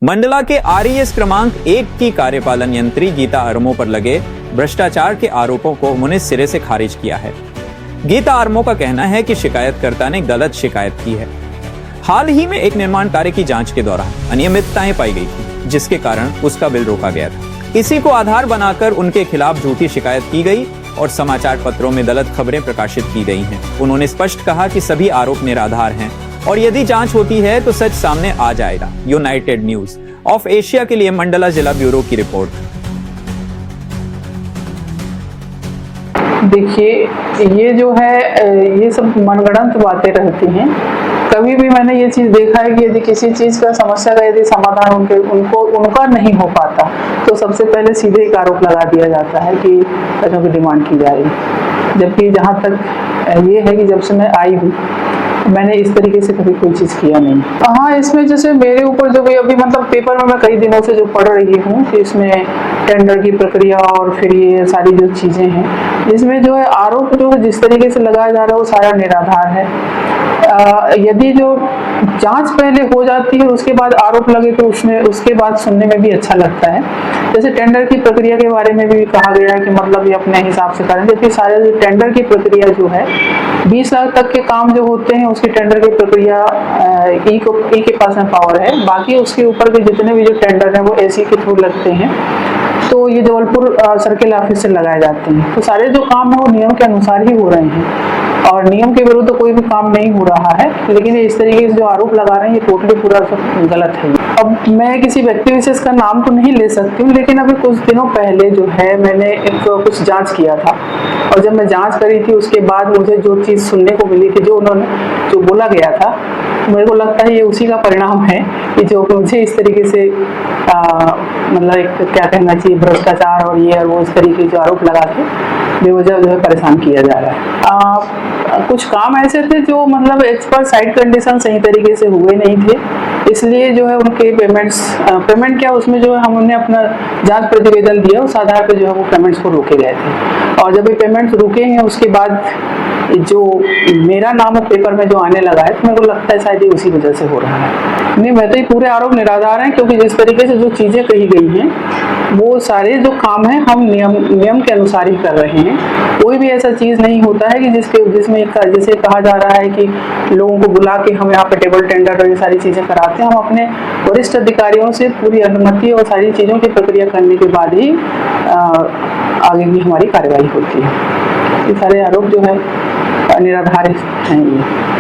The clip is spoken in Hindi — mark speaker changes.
Speaker 1: मंडला के आरईएस क्रमांक 1 की कार्यपालन यंत्री गीता आरमो पर लगे भ्रष्टाचार के आरोपों को उन्होंने सिरे से खारिज किया है। गीता आरमो का कहना है कि शिकायतकर्ता ने गलत शिकायत की है। हाल ही में एक निर्माण कार्य की जांच के दौरान अनियमितताएं पाई गई थी, जिसके कारण उसका बिल रोका गया था। इसी को आधार बनाकर उनके खिलाफ झूठी शिकायत की गई और समाचार पत्रों में गलत खबरें प्रकाशित की गई हैं। उन्होंने स्पष्ट कहा कि सभी आरोप निराधार हैं और यदि जांच होती है तो सच सामने आ जाएगा। यूनाइटेड न्यूज ऑफ एशिया के लिए मंडला जिला ब्यूरो की रिपोर्ट।
Speaker 2: देखिए, ये जो है ये सब मनगढ़ंत बातें रहती हैं। कभी भी मैंने ये चीज़ देखा है कि यदि किसी चीज़ का समस्या का यदि समाधान उनका नहीं हो पाता तो सबसे पहले सीधे एक आरोप लगा दिया जाता है कि पैसों की डिमांड की जा रही है। जबकि जहाँ तक ये है कि जब से मैं आई हूँ मैंने इस तरीके से कभी कोई चीज़ किया नहीं। हाँ, इसमें जैसे मेरे ऊपर जो भी अभी मतलब पेपर में मैं कई दिनों से जो पढ़ रही हूँ कि इसमें टेंडर की प्रक्रिया और फिर ये सारी जो चीज़ें हैं, इसमें जो है आरोप जो है जिस तरीके से लगाया जा रहा है वो सारा निराधार है। यदि जो जांच पहले हो जाती है उसके बाद आरोप लगे तो उसमें उसके बाद सुनने में भी अच्छा लगता है। जैसे टेंडर की प्रक्रिया के बारे में भी कहा गया है कि मतलब ये अपने हिसाब से करें, जबकि सारे टेंडर की प्रक्रिया जो है 20 लाख तक के काम जो होते हैं उसकी टेंडर की प्रक्रिया ई के पास में पावर है। बाकी उसके ऊपर के जितने भी जो टेंडर हैं वो एसी के थ्रू लगते हैं, तो ये जबलपुर सर्किल ऑफिस से लगाए जाते हैं। तो सारे जो काम है वो नियम के अनुसार ही हो रहे हैं और नियम के विरुद्ध कोई भी काम नहीं हो रहा है। लेकिन इस तरीके से जो आरोप लगा रहे हैं ये टोटली पूरा सब गलत है। अब मैं किसी व्यक्ति विशेष का नाम तो नहीं ले सकती हूँ, लेकिन अभी कुछ दिनों पहले जो है मैंने एक कुछ जांच किया था और जब मैं जांच करी थी उसके बाद मुझे जो चीज़ सुनने को मिली थी, जो बोला गया था, मेरे को लगता है ये उसी का परिणाम है कि जो मुझे इस तरीके से मतलब एक क्या कहना चाहिए भ्रष्टाचार और ये और वो इस तरीके जो आरोप लगा के बेवजह जो है परेशान किया जा रहा है। कुछ काम ऐसे थे जो मतलब एक्सपर्ट साइट कंडीशन सही तरीके से हुए नहीं थे, इसलिए जो है उनके पेमेंट क्या उसमें जो है हम उन्हें अपना जांच प्रतिवेदन दिया, उस आधार पर जो है वो पेमेंट्स को रोके गए थे। और जब ये पेमेंट्स रुकेंगे उसके बाद जो मेरा नाम पेपर में जो आने लगा है तो मेरे को लगता है शायद ये उसी वजह से हो रहा है। नहीं, मैं तो ये पूरे आरोप निराधार हैं, क्योंकि जिस तरीके से जो चीज़ें कही गई हैं वो सारे जो काम हैं हम नियम के अनुसार ही कर रहे हैं। कोई भी ऐसा चीज़ नहीं होता है कि जिसमें जैसे कहा जा रहा है कि लोगों को बुला के हम यहाँ पे टेबल टेंडर और ये सारी चीज़ें कराते हैं। हम अपने वरिष्ठ अधिकारियों से पूरी अनुमति और सारी चीज़ों की प्रक्रिया करने के बाद ही आगे की हमारी कार्रवाई होती है। ये सारे आरोप जो है निराधार हैं ये।